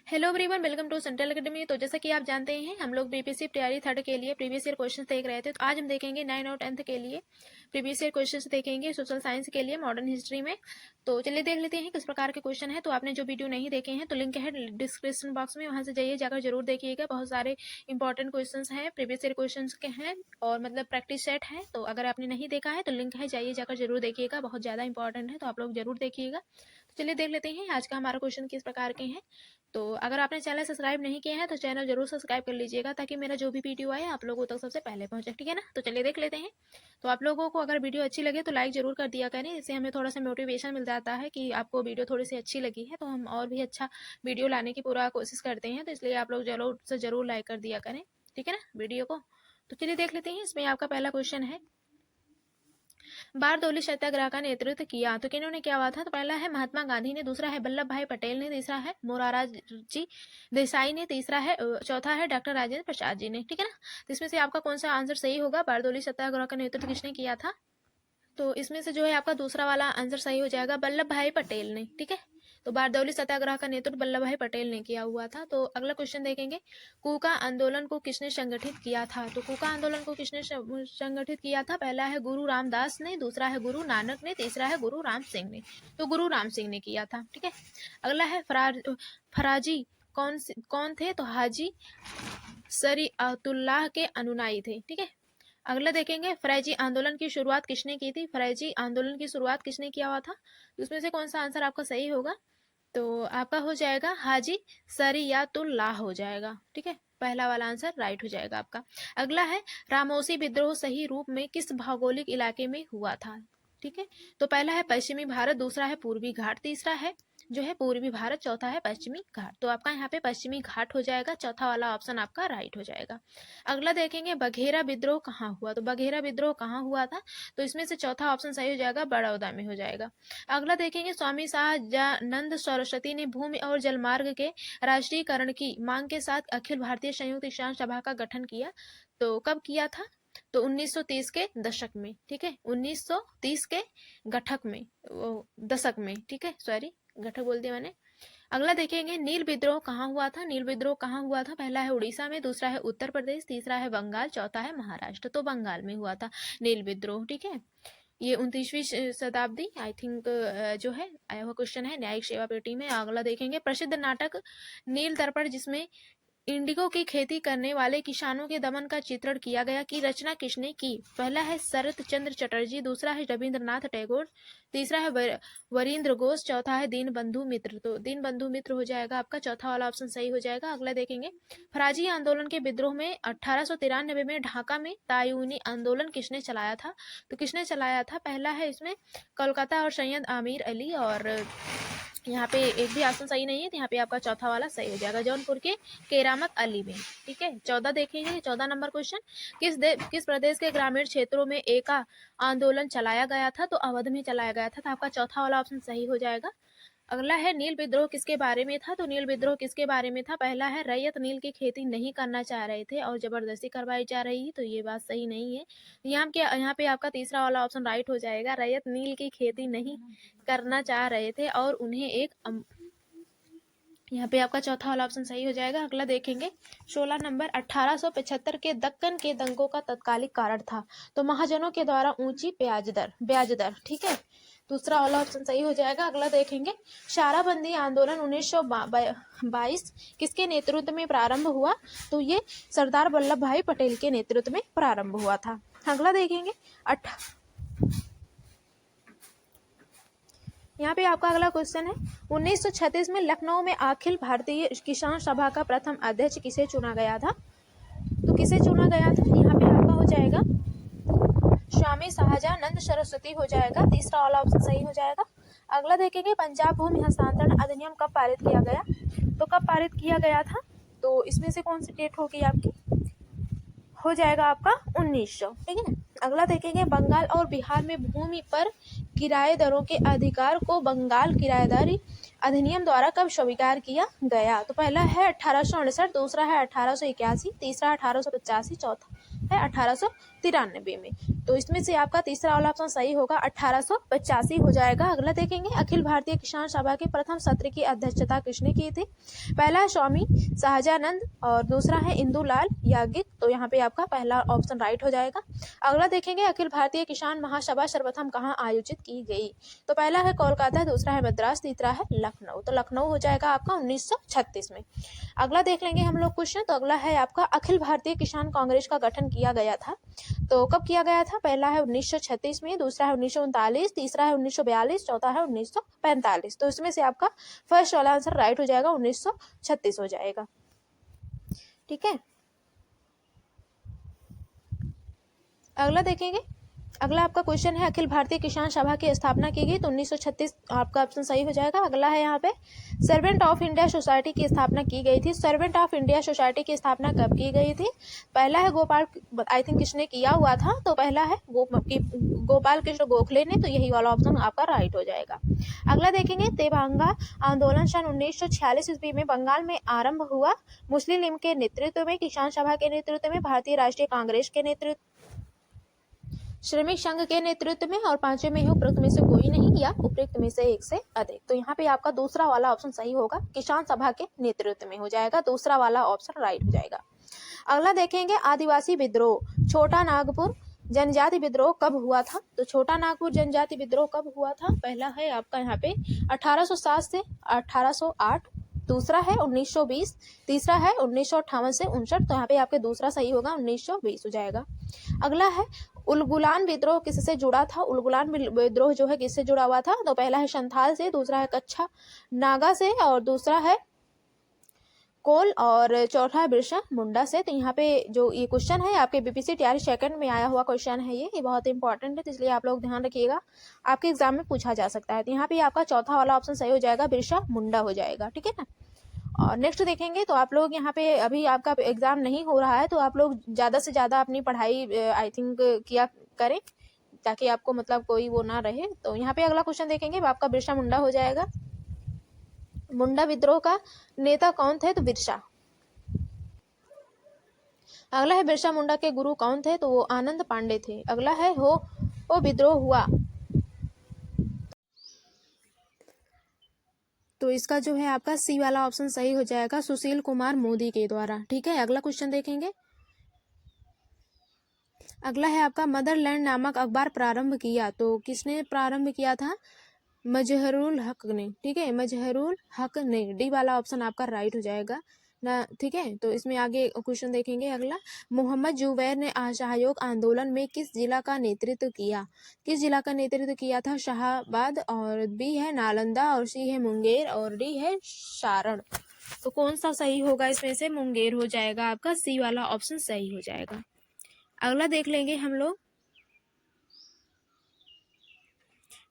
Hello everyone, welcome to central academy. तो जैसा कि आप जानते हैं, हम लोग बीपीएससी तैयारी थर्ड के लिए प्रीवियस ईयर क्वेश्चंस देख रहे थे। तो आज हम देखेंगे 9 और 10th के लिए प्रीवियस ईयर क्वेश्चंस देखेंगे, सोशल साइंस के लिए मॉडर्न हिस्ट्री में। तो चलिए देख लेते हैं किस प्रकार के क्वेश्चन है। तो आपने जो वीडियो नहीं देखे हैं तो लिंक है डिस्क्रिप्शन बॉक्स में, वहां से जाइए, जाकर जरूर देखिएगा। बहुत सारे इंपॉर्टेंट क्वेश्चन हैं, प्रीवियस ईयर क्वेश्चन के हैं और मतलब प्रैक्टिस सेट है। तो अगर आपने नहीं देखा है तो लिंक है, जाइए जाकर जरूर देखिएगा, बहुत ज्यादा इंपॉर्टेंट है, तो आप लोग जरूर देखिएगा। तो चलिए देख लेते हैं आज का हमारा क्वेश्चन किस प्रकार के हैं। तो अगर आपने चैनल सब्सक्राइब नहीं किया है तो चैनल जरूर सब्सक्राइब कर लीजिएगा, ताकि मेरा जो भी वीडियो आए आप लोगों तक सबसे पहले पहुंचे, ठीक है ना। तो चलिए देख लेते हैं। तो आप लोगों को अगर वीडियो अच्छी लगे तो लाइक जरूर कर दिया करें, इससे हमें थोड़ा सा मोटिवेशन मिल जाता है कि आपको वीडियो थोड़ी सी अच्छी लगी है, तो हम और भी अच्छा वीडियो लाने की पूरा कोशिश करते हैं। तो इसलिए आप लोग जरूर से जरूर लाइक कर दिया करें, ठीक है ना, वीडियो को। तो चलिए देख लेते हैं। इसमें आपका पहला क्वेश्चन है, बारदोली सत्याग्रह का नेतृत्व किया तो किन्होंने क्या हुआ था। तो पहला है महात्मा गांधी ने, दूसरा है वल्लभ भाई पटेल ने, तीसरा है मोरारजी देसाई ने, तीसरा है चौथा है डॉक्टर राजेंद्र प्रसाद जी ने, ठीक है ना। तो इसमें से आपका कौन सा आंसर सही होगा। बारदोली सत्याग्रह का नेतृत्व किसने किया था। तो इसमें से जो है आपका दूसरा वाला आंसर सही हो जाएगा, वल्लभ भाई पटेल ने, ठीक है। तो बारदौली सत्याग्रह का नेतृत्व वल्लभ भाई पटेल ने किया हुआ था। तो अगला क्वेश्चन देखेंगे, कूका आंदोलन को किसने संगठित किया था। तो कूका आंदोलन को किसने संगठित किया था। पहला है गुरु रामदास ने, दूसरा है गुरु नानक ने, तीसरा है गुरु राम सिंह ने। तो गुरु राम सिंह ने किया था, ठीक है। अगला है फराजी कौन थे। तो हाजी शरीअतुल्लाह के अनुयायी थे, ठीक है। अगला देखेंगे, फरैजी आंदोलन की शुरुआत किसने की थी। फरैजी आंदोलन की शुरुआत किसने किया हुआ था। तो इसमें से कौन सा आंसर आपका सही होगा। तो आपका हो जाएगा हाजी शरीअतुल्लाह हो जाएगा, ठीक है। पहला वाला आंसर राइट हो जाएगा आपका। अगला है, रामोसी विद्रोह सही रूप में किस भौगोलिक इलाके में हुआ था, ठीक है। तो पहला है पश्चिमी भारत, दूसरा है पूर्वी घाट, तीसरा है जो है पूर्वी भारत, चौथा है पश्चिमी घाट। तो आपका यहाँ पे पश्चिमी घाट हो जाएगा, चौथा वाला ऑप्शन आपका राइट हो जाएगा। अगला देखेंगे, बघेरा विद्रोह कहाँ हुआ। तो बघेरा विद्रोह कहाँ हुआ था। तो इसमें से चौथा ऑप्शन सही हो जाएगा, बड़ौदा में हो जाएगा। अगला देखेंगे, स्वामी सहजानंद सरस्वती ने भूमि और जलमार्ग के राष्ट्रीयकरण की मांग के साथ अखिल भारतीय संयुक्त किसान सभा का गठन किया। तो कब किया था। तो 1930 के दशक में, ठीक है। 1930 के गठक में, दशक में, ठीक है, सॉरी गठक बोल दिया मैंने। अगला देखेंगे, नील विद्रोह कहाँ हुआ था। नील विद्रोह कहाँ हुआ था। पहला है उड़ीसा में, दूसरा है उत्तर प्रदेश, तीसरा है बंगाल, चौथा है महाराष्ट्र। तो बंगाल में हुआ था नील विद्रोह, ठीक है। ये 29वीं शताब्दी आई थिंक जो है आया हुआ क्वेश्चन है न्यायिक सेवा पेटी में। अगला देखेंगे, प्रसिद्ध नाटक नील दर्पण जिसमें इंडिगो की खेती करने वाले किसानों के दमन का चित्रण किया गया की रचना किसने की। पहला है शरत चंद्र चटर्जी, दूसरा है रविंद्रनाथ टैगोर, तीसरा है वरींद्र घोष, चौथा है दीनबंधु मित्र। तो दीनबंधु मित्र हो जाएगा आपका, चौथा वाला ऑप्शन सही हो जाएगा। अगला देखेंगे, फराजी आंदोलन के विद्रोह में 1893 में ढाका में तायूनी आंदोलन किसने चलाया था। तो किसने चलाया था। पहला है इसमें कोलकाता और सैयद आमिर अली, और यहाँ पे एक भी ऑप्शन सही नहीं है, तो यहाँ पे आपका चौथा वाला सही हो जाएगा, जौनपुर के केरामत अली में, ठीक है। 14 देखेंगे, 14 नंबर क्वेश्चन, किस प्रदेश के ग्रामीण क्षेत्रों में एका आंदोलन चलाया गया था। तो अवध में चलाया गया था। तो आपका चौथा वाला ऑप्शन सही हो जाएगा। अगला है, नील विद्रोह किसके बारे में था। तो नील विद्रोह किसके बारे में था। पहला है, रैयत नील की खेती नहीं करना चाह रहे थे और जबरदस्ती करवाई जा रही है। तो ये बात सही नहीं है। यहाँ पे आपका तीसरा वाला ऑप्शन राइट हो जाएगा, रैयत नील की खेती नहीं करना चाह रहे थे और उन्हें एक यहाँ पे आपका चौथा वाला ऑप्शन सही हो जाएगा। अगला देखेंगे, 16 नंबर, 1875 के दक्कन के दंगों का तत्कालिक कारण था। तो महाजनों के द्वारा ऊंची ब्याज दर, ठीक है। दूसरा वाला ऑप्शन सही हो जाएगा। अगला देखेंगे, शाराबंदी आंदोलन 1922 किसके नेतृत्व में प्रारंभ हुआ। तो ये सरदार वल्लभ भाई पटेल के नेतृत्व में प्रारंभ हुआ था। अगला देखेंगे, यहाँ पे आपका अगला क्वेश्चन है, 1936 में लखनऊ में अखिल भारतीय किसान सभा का प्रथम अध्यक्ष किसे चुना गया था। तो किसे चुना गया था। यहाँ पे आपका हो जाएगा स्वामी सहजानंद सरस्वती हो जाएगा। तीसरा वाला ऑप्शन सही हो जाएगा। अगला देखेंगे, पंजाब भूमि हस्तांतरण अधिनियम कब पारित किया गया। तो कब पारित किया गया था। तो इसमें से कौन सी डेट होगी आपकी, हो जाएगा आपका 1900, ठीक है। अगला देखेंगे, बंगाल और बिहार में भूमि पर किराएदारों के अधिकार को बंगाल किराएदारी अधिनियम द्वारा कब स्वीकार किया गया। तो पहला है 1868, दूसरा है 1881, तीसरा 1885, चौथा है 18 1993 में। तो इसमें से आपका तीसरा वाला ऑप्शन सही होगा, 1885 हो जाएगा। अगला देखेंगे, अखिल भारतीय किसान सभा के प्रथम सत्र की अध्यक्षता किसने की थी? पहला है स्वामी सहजानंद और दूसरा है इंदुलाल याज्ञिक। तो यहाँ पे आपका पहला ऑप्शन राइट हो जाएगा। अगला देखेंगे, अखिल भारतीय किसान महासभा सर्वप्रथम कहाँ आयोजित की गई? तो पहला है कोलकाता, दूसरा है मद्रास, तीसरा है लखनऊ। तो लखनऊ हो जाएगा आपका 1936 में। अगला देख लेंगे हम लोग क्वेश्चन। तो अगला है आपका, अखिल भारतीय किसान कांग्रेस का गठन किया गया था, तो कब किया गया था? पहला है 1936 में, दूसरा है 1939, तीसरा है 1942, चौथा है 1945। तो इसमें से आपका फर्स्ट वाला आंसर राइट हो जाएगा, 1936 हो जाएगा। ठीक है, अगला देखेंगे। अगला आपका क्वेश्चन है, अखिल भारतीय किसान सभा की स्थापना की गई, तो 1936 आपका ऑप्शन सही हो जाएगा। अगला है यहाँ पे, सर्वेंट ऑफ इंडिया सोसाइटी की स्थापना की गई थी। सर्वेंट ऑफ इंडिया सोसाइटी की स्थापना कब की गई थी? पहला है गोपाल, आई थिंक किसने किया हुआ था? तो पहला है गोपाल कृष्ण गोखले ने। तो यही वाला ऑप्शन आपका राइट हो जाएगा। अगला देखेंगे, तेबांगा आंदोलन सन 1946 ईस्वी में बंगाल में आरंभ हुआ। मुस्लिम लीग के नेतृत्व में, किसान सभा के नेतृत्व में, भारतीय राष्ट्रीय कांग्रेस के नेतृत्व, श्रमिक संघ के नेतृत्व में, और पांचवें में उपरोक्त में से कोई नहीं, या उपरोक्त में से एक से अधिक। तो यहाँ पे आपका दूसरा वाला ऑप्शन सही होगा, किसान सभा के नेतृत्व में हो जाएगा। दूसरा वाला ऑप्शन राइट हो जाएगा। अगला देखेंगे, आदिवासी विद्रोह, छोटा नागपुर जनजाति विद्रोह कब हुआ था? तो छोटा नागपुर जनजाति विद्रोह कब हुआ था? पहला है आपका यहाँ पे 1807 से 1808, दूसरा है 1920, तीसरा है 1958 से 59। तो यहाँ पे आपके दूसरा सही होगा, 1920 हो जाएगा। अगला है, उलगुलान विद्रोह किससे जुड़ा था? उलगुलान विद्रोह जो है किससे जुड़ा हुआ था? तो पहला है संथाल से, दूसरा है कच्छा नागा से, और दूसरा है कोल, और चौथा है बिरसा मुंडा से। तो यहाँ पे जो ये क्वेश्चन है आपके बीपीसी टीआरई सेकंड में आया हुआ क्वेश्चन है, ये बहुत इंपॉर्टेंट है, तो इसलिए आप लोग ध्यान रखिएगा, आपके एग्जाम में पूछा जा सकता है। तो यहाँ पे आपका चौथा वाला ऑप्शन सही हो जाएगा, बिरसा मुंडा हो जाएगा। ठीक है ना। और नेक्स्ट देखेंगे, तो आप लोग यहाँ पे अभी आपका एग्जाम नहीं हो रहा है, तो आप लोग ज़्यादा से ज़्यादा अपनी पढ़ाई आई थिंक किया करें, ताकि आपको मतलब कोई वो ना रहे। तो यहाँ पे अगला क्वेश्चन देखेंगे, आपका बिरसा मुंडा हो जाएगा। मुंडा विद्रोह का नेता कौन थे? तो बिरसा। अगला है, बिरसा मुंडा के गुरु कौन थे? तो वो आनंद पांडे थे। अगला है, हो विद्रोह हुआ, तो इसका जो है आपका सी वाला ऑप्शन सही हो जाएगा, सुशील कुमार मोदी के द्वारा। ठीक है, अगला क्वेश्चन देखेंगे। अगला है आपका, मदरलैंड नामक अखबार प्रारंभ किया, तो किसने प्रारंभ किया था? मजहरुल हक ने। ठीक है, मजहरुल हक ने। डी वाला ऑप्शन आपका राइट हो जाएगा ना। ठीक है, तो इसमें आगे क्वेश्चन देखेंगे। अगला, मोहम्मद जुबैर ने असहयोग आंदोलन में किस जिला का नेतृत्व किया? किस जिला का नेतृत्व किया था? शाहाबाद, और बी है नालंदा, और सी है मुंगेर, और डी है सारण। तो कौन सा सही होगा इसमें से? मुंगेर हो जाएगा आपका, सी वाला ऑप्शन सही हो जाएगा। अगला देख लेंगे हम लोग,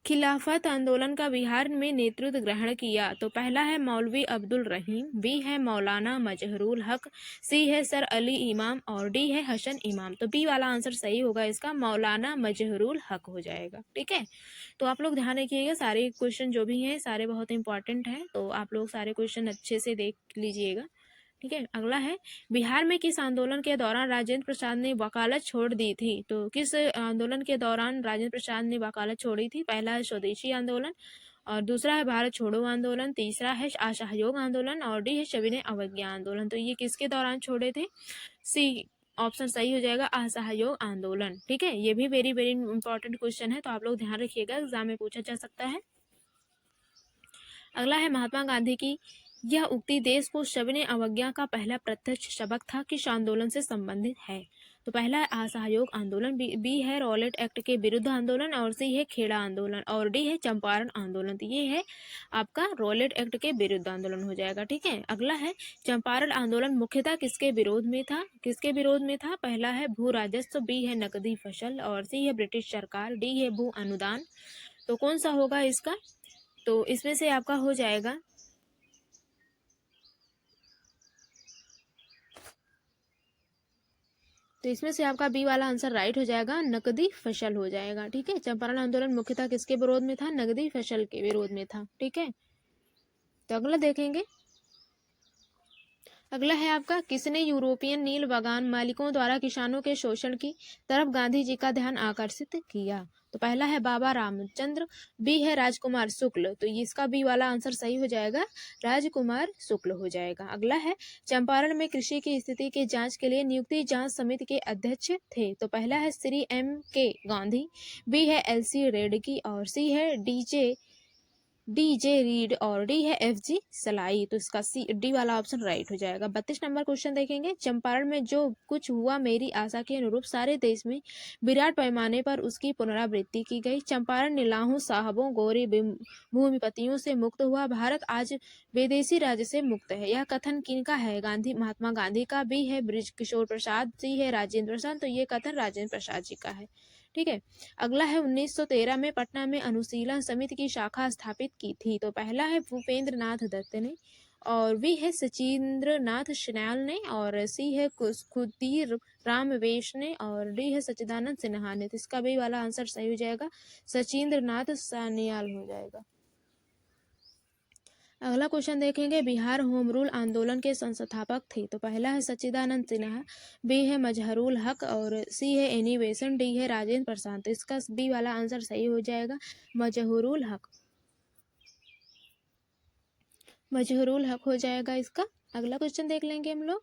खिलाफत आंदोलन का बिहार में नेतृत्व ग्रहण किया, तो पहला है मौलवी अब्दुल रहीम, बी है मौलाना मजहरुल हक, सी है सर अली इमाम, और डी है हसन इमाम। तो बी वाला आंसर सही होगा इसका, मौलाना मजहरुल हक हो जाएगा। ठीक है, तो आप लोग ध्यान रखिएगा, सारे क्वेश्चन जो भी हैं सारे बहुत इंपॉर्टेंट हैं, तो आप लोग सारे क्वेश्चन अच्छे से देख लीजिएगा। ठीक है, अगला है, बिहार में किस आंदोलन के दौरान राजेंद्र प्रसाद ने वकालत छोड़ दी थी? तो किस आंदोलन के दौरान राजेंद्र प्रसाद ने वकालत छोड़ी थी? पहला है स्वदेशी आंदोलन, और दूसरा है भारत छोड़ो आंदोलन, तीसरा है असहयोग आंदोलन, और डी है सविनय अवज्ञा आंदोलन। तो ये किसके दौरान छोड़े थे? सी ऑप्शन सही हो जाएगा, असहयोग आंदोलन। ठीक है, ये भी वेरी वेरी इंपॉर्टेंट क्वेश्चन है, तो आप लोग ध्यान रखिएगा, एग्जाम में पूछा जा सकता है। अगला है, महात्मा गांधी की यह उक्ति देश को सविनय अवज्ञा का पहला प्रत्यक्ष सबक था, किस आंदोलन से संबंधित है? तो पहला है असहयोग आंदोलन, बी है रॉलेट एक्ट के विरुद्ध आंदोलन, और सी है खेड़ा आंदोलन, और डी है चंपारण आंदोलन। तो ये है आपका रॉलेट एक्ट के विरुद्ध आंदोलन हो जाएगा। ठीक है, अगला है, चंपारण आंदोलन मुख्यतः किसके विरोध में था? किसके विरोध में था? पहला है भू राजस्व, बी है नकदी फसल, और सी है ब्रिटिश सरकार, डी है भू अनुदान। तो कौन सा होगा इसका? तो इसमें से आपका हो जाएगा, तो इसमें से आपका बी वाला आंसर राइट हो जाएगा, नकदी फसल हो जाएगा। ठीक है, चंपारण आंदोलन मुख्यतः किसके विरोध में था? नकदी फसल के विरोध में था। ठीक है, तो अगला देखेंगे, अगला है आपका, किसने यूरोपियन नील बागान मालिकों द्वारा किसानों के शोषण की तरफ गांधी जी का ध्यान आकर्षित किया? तो पहला है बाबा रामचंद्र, बी है राजकुमार शुक्ल। तो ये इसका बी वाला आंसर सही हो जाएगा, राजकुमार शुक्ल हो जाएगा। अगला है, चंपारण में कृषि की स्थिति की जांच के लिए नियुक्ति जांच समिति के अध्यक्ष थे? तो पहला है श्री M.K. गांधी, बी है LC रेड्डी और सी है DJ रीड और डी है FG सलाई। तो इसका डी वाला ऑप्शन राइट हो जाएगा। 32 नंबर क्वेश्चन देखेंगे, चंपारण में जो कुछ हुआ मेरी आशा के अनुरूप सारे देश में विराट पैमाने पर उसकी पुनरावृत्ति की गई। चंपारण नीलाहों साहबों गोरी भूमिपतियों से मुक्त हुआ, भारत आज विदेशी राज्य से मुक्त है। यह कथन किनका है? महात्मा गांधी का। बी है बृज किशोर प्रसाद, सी है राजेंद्र प्रसाद। तो ये कथन राजेंद्र प्रसाद जी का है। ठीक है। अगला है, 1913 में पटना में अनुशीलन समिति की शाखा स्थापित की थी? तो पहला है भूपेंद्र नाथ दत्त ने और बी है सचिंद्र नाथ सन्याल ने और सी है खुदीर राम वेश ने और डी है सच्चिदानंद सिन्हा ने। तो इसका बी वाला आंसर सही हो जाएगा, सचिंद्र नाथ सान्याल हो जाएगा। अगला क्वेश्चन देखेंगे, बिहार होम रूल आंदोलन के संस्थापक थे? तो पहला है सच्चिदानंद सिन्हा, बी है मजहरुल हक और सी है एनी बेसंट, डी है राजेंद्र प्रसाद। तो इसका बी वाला आंसर सही हो जाएगा, मजहरुल हक। मजहरुल हक हो जाएगा इसका। अगला क्वेश्चन देख लेंगे हम लोग,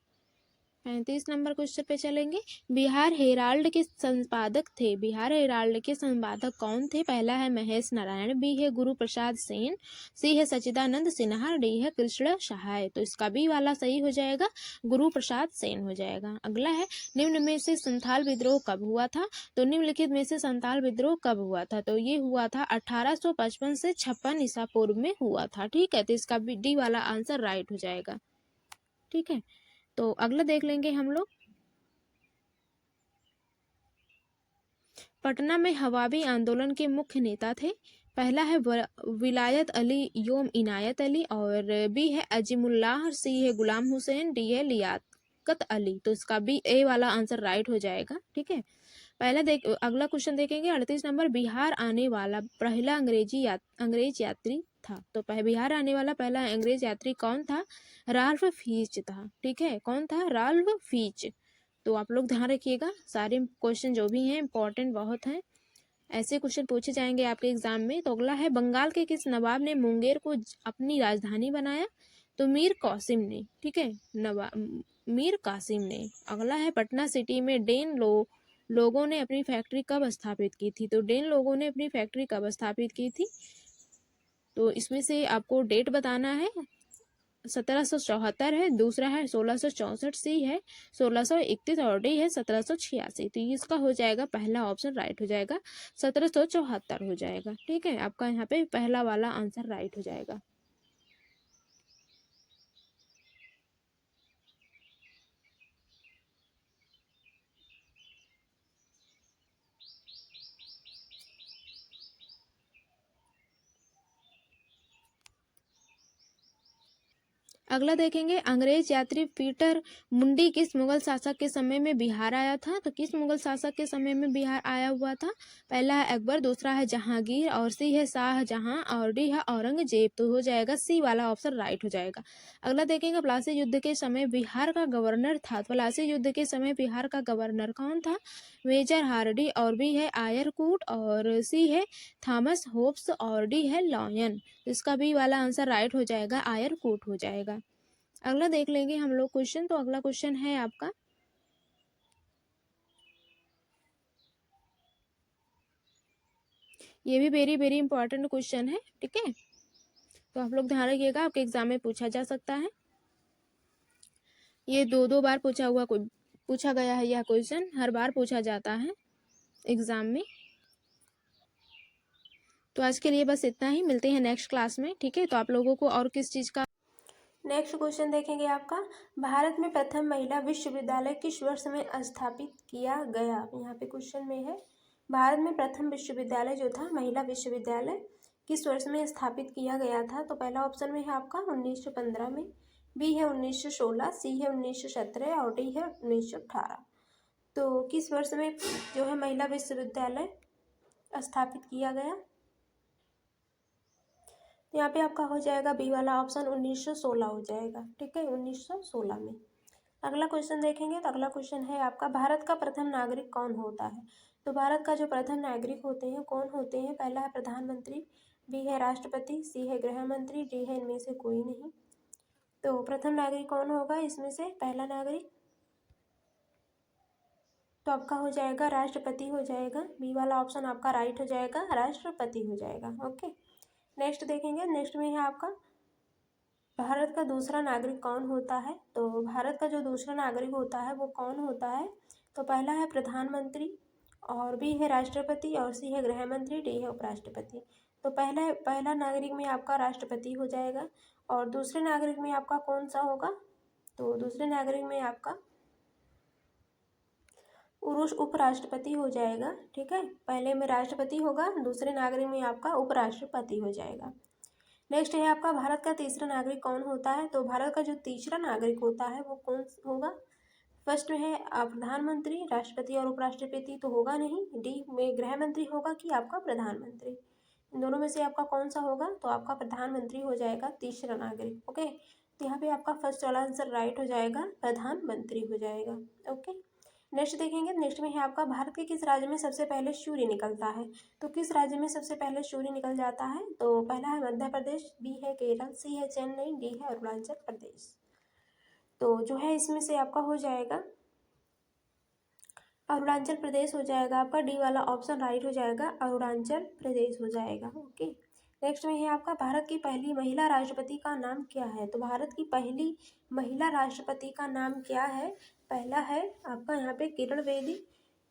35 नंबर क्वेश्चन पे चलेंगे। बिहार हेराल्ड के संपादक थे? बिहार हेराल्ड के संपादक कौन थे? पहला है महेश नारायण, बी है गुरु प्रसाद सेन, सी है सच्चिदानंद सिन्हा, डी है कृष्ण सहाय। तो इसका बी वाला सही हो जाएगा, गुरु प्रसाद सेन हो जाएगा। अगला है, निम्न में से संथाल विद्रोह कब हुआ था? तो निम्नलिखित में से संथाल विद्रोह कब हुआ था? तो ये हुआ था 1855 से 56 ईसा पूर्व में हुआ था। ठीक है, तो इसका डी वाला आंसर राइट हो जाएगा। ठीक है, तो अगला देख लेंगे हम लोग, पटना में हवाबी आंदोलन के मुख्य नेता थे? पहला है विलायत अली योम इनायत अली और बी है अजीमुल्लाह, सी है गुलाम हुसैन, डी है लियाकत अली। तो इसका बी ए वाला आंसर राइट हो जाएगा। ठीक है, अगला क्वेश्चन देखेंगे, 38 नंबर, बिहार आने वाला पहला अंग्रेज यात्री था? तो बिहार आने वाला पहला अंग्रेज यात्री कौन था? राल्फ फीच था। ठीक है, कौन था? राल्फ फीच। तो आप लोग ध्यान रखिएगा, सारे क्वेश्चन जो भी हैं इंपॉर्टेंट बहुत हैं, ऐसे क्वेश्चन पूछे जाएंगे आपके एग्जाम में। तो अगला है, बंगाल के किस नवाब ने मुंगेर को अपनी राजधानी बनाया? तो मीर कासिम ने। ठीक है, मीर कासिम ने। अगला है, पटना सिटी में डेन लोगों ने अपनी फैक्ट्री कब स्थापित की थी? तो डेन लोगों ने अपनी फैक्ट्री कब स्थापित की थी? तो इसमें से आपको डेट बताना है। 1774 है, दूसरा है 1664, सी है 1631 और डी है 1786। तो इसका हो जाएगा पहला ऑप्शन राइट हो जाएगा, 1774 हो जाएगा। ठीक है, आपका यहाँ पे पहला वाला आंसर राइट हो जाएगा। अगला देखेंगे, अंग्रेज यात्री पीटर मुंडी किस मुगल शासक के समय में बिहार आया था? तो किस मुगल शासक के समय में बिहार आया हुआ था? पहला है अकबर, दूसरा है जहांगीर और सी है शाहजहां और डी है औरंगजेब। तो हो जाएगा सी वाला ऑप्शन राइट हो जाएगा। अगला देखेंगे, प्लासी युद्ध के समय बिहार का गवर्नर था? प्लासी युद्ध के समय बिहार का गवर्नर कौन था? मेजर हार्डी और बी है आयरकूट और सी है थॉमस होब्स और डी है लॉयन। इसका बी वाला आंसर राइट हो जाएगा, आयरकूट हो जाएगा। अगला देख लेंगे हम लोग क्वेश्चन। तो अगला क्वेश्चन है आपका, ये भी वेरी वेरी इंपॉर्टेंट क्वेश्चन है। ठीक है, तो आप लोग ध्यान रखिएगा, आपके एग्जाम में पूछा जा सकता है। ये दो बार पूछा गया है, यह क्वेश्चन हर बार पूछा जाता है एग्जाम में। तो आज के लिए बस इतना ही, मिलते हैं नेक्स्ट क्लास में। ठीक है, तो आप लोगों को और किस चीज़ का, नेक्स्ट क्वेश्चन देखेंगे आपका, भारत में प्रथम महिला विश्वविद्यालय किस वर्ष में स्थापित किया गया? यहाँ पे क्वेश्चन में है, भारत में प्रथम विश्वविद्यालय जो था, महिला विश्वविद्यालय, किस वर्ष में स्थापित किया गया था? तो पहला ऑप्शन में है आपका 1915 में, बी है 1916, सी है 1917 और डी है 1918। तो किस वर्ष में जो है महिला विश्वविद्यालय स्थापित किया गया? यहाँ पे आपका हो जाएगा बी वाला ऑप्शन 1916 हो जाएगा, ठीक है, 1916 में। अगला क्वेश्चन देखेंगे, तो अगला क्वेश्चन है आपका, भारत का प्रथम नागरिक कौन होता है? तो भारत का जो प्रथम नागरिक होते हैं कौन होते हैं? पहला है प्रधानमंत्री, बी है राष्ट्रपति, सी है गृह मंत्री, डी है इनमें से कोई नहीं। तो प्रथम नागरिक कौन होगा इसमें से? पहला नागरिक तो आपका हो जाएगा राष्ट्रपति हो जाएगा, बी वाला ऑप्शन आपका राइट हो जाएगा, राष्ट्रपति हो जाएगा। ओके, नेक्स्ट देखेंगे, नेक्स्ट में है आपका, भारत का दूसरा नागरिक कौन होता है? तो भारत का जो दूसरा नागरिक होता है वो कौन होता है? तो पहला है प्रधानमंत्री, और बी है राष्ट्रपति, और सी है गृह मंत्री, डी है उपराष्ट्रपति। तो पहला नागरिक में आपका राष्ट्रपति हो जाएगा, और दूसरे नागरिक में आपका कौन सा होगा? तो दूसरे नागरिक में आपका पुरुष उपराष्ट्रपति हो जाएगा, ठीक है। पहले में राष्ट्रपति होगा, दूसरे नागरिक में आपका उपराष्ट्रपति हो जाएगा। नेक्स्ट है आपका, भारत का तीसरा नागरिक कौन होता है? तो भारत का जो तीसरा नागरिक होता है वो कौन होगा? फर्स्ट में है प्रधानमंत्री, राष्ट्रपति और उपराष्ट्रपति तो होगा नहीं, डी में गृह मंत्री होगा कि आपका प्रधानमंत्री? इन दोनों में से आपका कौन सा होगा? तो आपका प्रधानमंत्री हो जाएगा तीसरा नागरिक। ओके, तो यहाँ पे आपका फर्स्ट वाला आंसर राइट हो जाएगा, प्रधानमंत्री हो जाएगा। ओके, नेक्स्ट देखेंगे, नेक्स्ट में है आपका, भारत के किस राज्य में सबसे पहले सूर्य निकलता है? तो किस राज्य में सबसे पहले सूर्य निकल जाता है? तो पहला है मध्य प्रदेश, बी है केरल, सी है चेन्नई, डी है अरुणाचल प्रदेश। तो जो है इसमें से आपका हो जाएगा अरुणाचल प्रदेश हो जाएगा, आपका डी वाला ऑप्शन राइट हो जाएगा, अरुणाचल प्रदेश हो जाएगा। ओके, नेक्स्ट में है आपका, भारत की पहली महिला राष्ट्रपति का नाम क्या है? तो भारत की पहली महिला राष्ट्रपति का नाम क्या है? पहला है आपका यहाँ पे किरण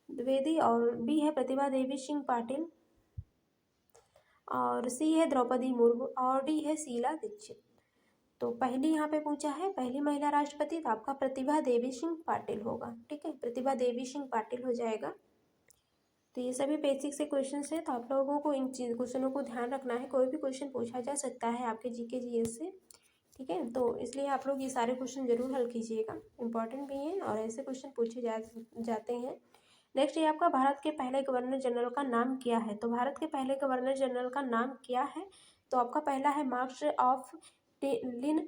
द्विवेदी, और बी है प्रतिभा देवी सिंह पाटिल, और सी है द्रौपदी मुर्मू, और डी है शीला दीक्षित। तो पहली यहाँ पे पूछा है पहली महिला राष्ट्रपति, तो आपका प्रतिभा देवी सिंह पाटिल होगा, ठीक है, प्रतिभा देवी सिंह पाटिल हो जाएगा। तो ये सभी बेसिक से क्वेश्चन है, तो आप लोगों को इन चीज क्वेश्चनों को ध्यान रखना है, कोई भी क्वेश्चन पूछा जा सकता है आपके जीके जीएस से, ठीक है। तो इसलिए आप लोग ये सारे क्वेश्चन जरूर हल कीजिएगा, इंपॉर्टेंट भी हैं और ऐसे क्वेश्चन पूछे जाते हैं। नेक्स्ट ये आपका, भारत के पहले गवर्नर जनरल का नाम क्या है? तो भारत के पहले गवर्नर जनरल का नाम क्या है? तो आपका पहला है मार्क्स ऑफ लिन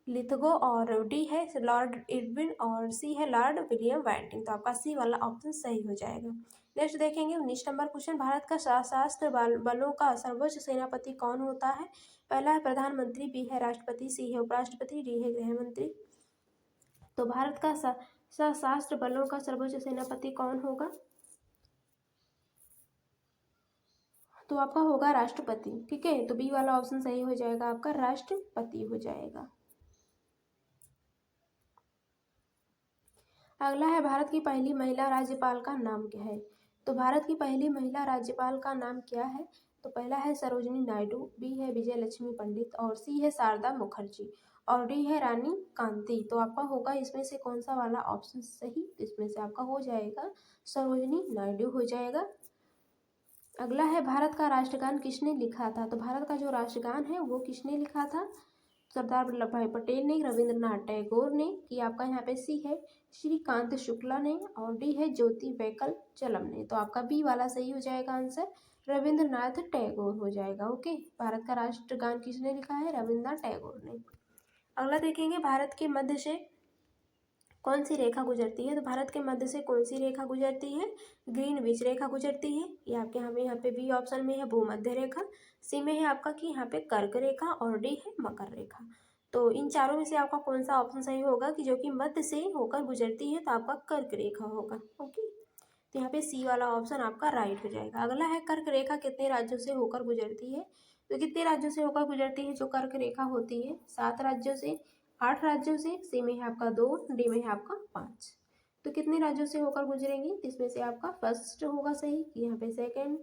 लिथगो, और डी है लॉर्ड इरविन, और सी है लॉर्ड विलियम वाइटिंग। तो आपका सी वाला ऑप्शन सही हो जाएगा। नेक्स्ट देखेंगे 19 नंबर क्वेश्चन, भारत का सशस्त्र बलों का सर्वोच्च सेनापति कौन होता है? पहला है प्रधानमंत्री, बी है राष्ट्रपति, सी है उपराष्ट्रपति, डी है गृह मंत्री। तो भारत का सशस्त्र बलों का सर्वोच्च सेनापति कौन होगा? तो आपका होगा राष्ट्रपति, ठीक है। तो बी वाला ऑप्शन सही हो जाएगा, आपका राष्ट्रपति हो जाएगा। अगला है, भारत की पहली महिला राज्यपाल का नाम क्या है? तो भारत की पहली महिला राज्यपाल का नाम क्या है? तो पहला है सरोजिनी नायडू, बी है विजय लक्ष्मी पंडित, और सी है शारदा मुखर्जी, और डी है रानी कांति। तो आपका होगा इसमें से कौन सा वाला ऑप्शन सही? तो इसमें से आपका हो जाएगा सरोजिनी नायडू हो जाएगा। अगला है, भारत का राष्ट्रगान किसने लिखा था? तो भारत का जो राष्ट्रगान है वो किसने लिखा था? सरदार वल्लभ भाई पटेल ने, रविंद्रनाथ टैगोर ने, कि आपका यहाँ पे सी है श्रीकांत शुक्ला ने, और डी है ज्योति वैकल चलम ने। तो आपका बी वाला सही हो जाएगा आंसर, रविंद्रनाथ टैगोर हो जाएगा। ओके, भारत का राष्ट्रगान किसने लिखा है? रविंद्रनाथ टैगोर ने। अगला देखेंगे, भारत के मध्य से कौन सी रेखा गुजरती है? तो भारत के मध्य से कौन सी रेखा गुजरती है? ग्रीनविच रेखा गुजरती है। ये आपके यहाँ पे बी ऑप्शन में है भूमध्य रेखा, सी में है आपका कि यहाँ पे कर्क रेखा, और डी है मकर रेखा। तो इन चारों में से आपका कौन सा ऑप्शन सही होगा कि जो कि मध्य से होकर गुजरती है? तो आपका कर्क रेखा होगा। ओके, तो यहाँ पे सी वाला ऑप्शन आपका राइट हो जाएगा। अगला है, कर्क रेखा कितने राज्यों से होकर गुजरती है? तो कितने राज्यों से होकर गुजरती है जो कर्क रेखा होती है? 7 राज्यों से, 8 राज्यों से, सी में है आपका 2, डी में है आपका 5। तो कितने राज्यों से होकर गुजरेंगी? इसमें से आपका फर्स्ट होगा सही, यहाँ पे सेकंड।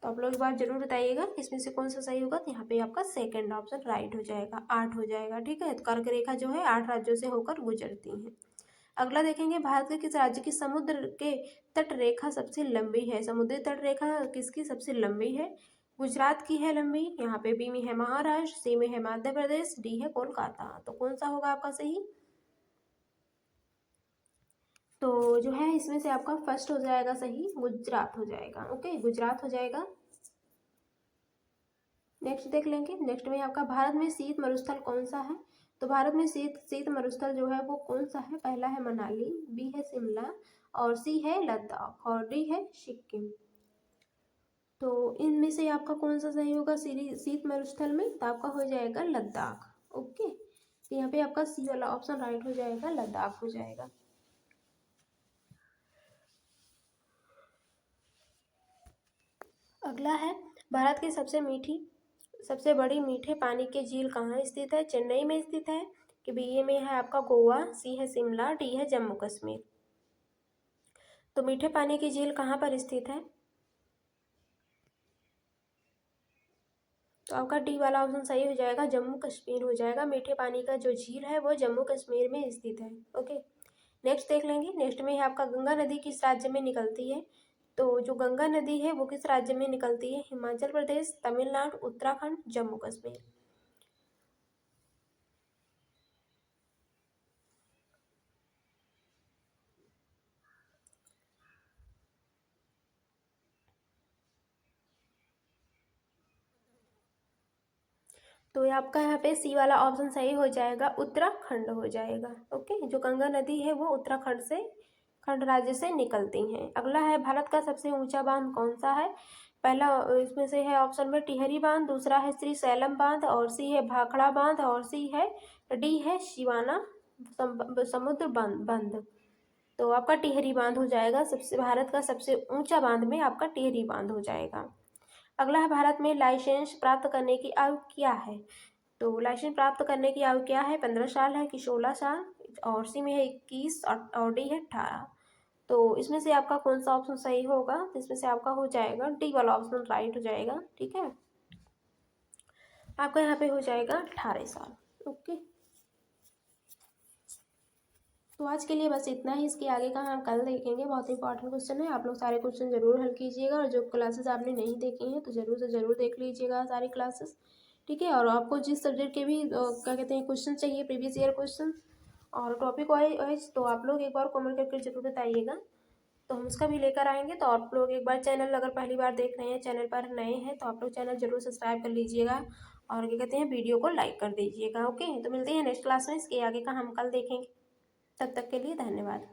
तो आप लोग एक बार जरूर बताइएगा इसमें से कौन सा सही होगा। तो यहाँ पे आपका सेकंड ऑप्शन राइट हो जाएगा, 8 हो जाएगा, ठीक है। तो कर्क रेखा जो है 8 राज्यों से होकर गुजरती है। अगला देखेंगे, भारत के किस राज्य की समुद्र के तट रेखा सबसे लंबी है? समुद्री तट रेखा किसकी सबसे लंबी है? गुजरात की है लंबी, यहाँ पे बी में है महाराष्ट्र, सी में है मध्य प्रदेश, डी है कोलकाता। तो कौन सा होगा आपका सही? तो जो है इसमें से आपका फर्स्ट हो जाएगा सही, गुजरात हो जाएगा। ओके, गुजरात हो जाएगा। नेक्स्ट देख लेंगे। नेक्स्ट में आपका भारत में शीत मरुस्थल कौन सा है? तो भारत में शीत मरुस्थल जो है वो कौन सा है? पहला है मनाली, बी है शिमला, और सी है लद्दाख, और डी है सिक्किम। तो इनमें से आपका कौन सा सही होगा शीत मरुस्थल में? तो आपका हो जाएगा लद्दाख। ओके, तो यहाँ पे आपका सी वाला ऑप्शन राइट हो जाएगा, लद्दाख हो जाएगा। अगला है, भारत की सबसे बड़ी मीठे पानी की झील कहाँ स्थित है? चेन्नई में स्थित है, कि बी में है आपका गोवा, सी है शिमला, डी है जम्मू कश्मीर। तो मीठे पानी की झील कहाँ पर स्थित है? तो आपका डी वाला ऑप्शन सही हो जाएगा, जम्मू कश्मीर हो जाएगा। मीठे पानी का जो झील है वो जम्मू कश्मीर में स्थित है। ओके, नेक्स्ट देख लेंगे। नेक्स्ट में है आपका गंगा नदी किस राज्य में निकलती है? तो जो गंगा नदी है वो किस राज्य में निकलती है? हिमाचल प्रदेश, तमिलनाडु, उत्तराखंड, जम्मू कश्मीर। तो ये आपका यहाँ पे सी वाला ऑप्शन सही हो जाएगा, उत्तराखंड हो जाएगा। ओके, जो गंगा नदी है वो खंड राज्य से निकलती हैं। अगला है, भारत का सबसे ऊंचा बांध कौन सा है? पहला इसमें से है ऑप्शन में टिहरी बांध, दूसरा है श्री सैलम बांध, और सी है भाखड़ा बांध, और डी है शिवाना समुद्र बंध। तो आपका टिहरी बांध हो जाएगा, भारत का सबसे ऊंचा बांध में आपका टिहरी बांध हो जाएगा। अगला है, भारत में लाइसेंस प्राप्त करने की आयु क्या है? तो लाइसेंस प्राप्त करने की आयु क्या है? 15 साल है कि 16 साल, और सी में है 21, और डी है 18। तो इसमें से आपका कौन सा ऑप्शन सही होगा? तो इसमें से आपका हो जाएगा डी वाला ऑप्शन राइट हो जाएगा। ठीक है, आपका यहाँ पे हो जाएगा 18 साल। ओके, तो आज के लिए बस इतना ही। इसके आगे का हम कल देखेंगे, बहुत इंपॉर्टेंट क्वेश्चन है। आप लोग सारे क्वेश्चन जरूर हल कीजिएगा, और जो क्लासेस आपने नहीं देखी हैं तो जरूर से जरूर देख लीजिएगा सारी क्लासेस। ठीक है, और आपको जिस सब्जेक्ट के भी क्या कहते हैं क्वेश्चन चाहिए, प्रीवियस ईयर क्वेश्चन और टॉपिक वाइज, तो आप लोग एक बार कमेंट करके जरूर बताइएगा, तो हम उसका भी लेकर आएंगे। तो आप लोग एक बार चैनल अगर पहली बार देख रहे हैं, चैनल पर नए हैं, तो आप लोग चैनल जरूर सब्सक्राइब कर लीजिएगा, और क्या कहते हैं वीडियो को लाइक कर दीजिएगा। ओके, तो मिलते हैं नेक्स्ट क्लास में, इसके आगे का हम कल देखेंगे। तब तक के लिए धन्यवाद।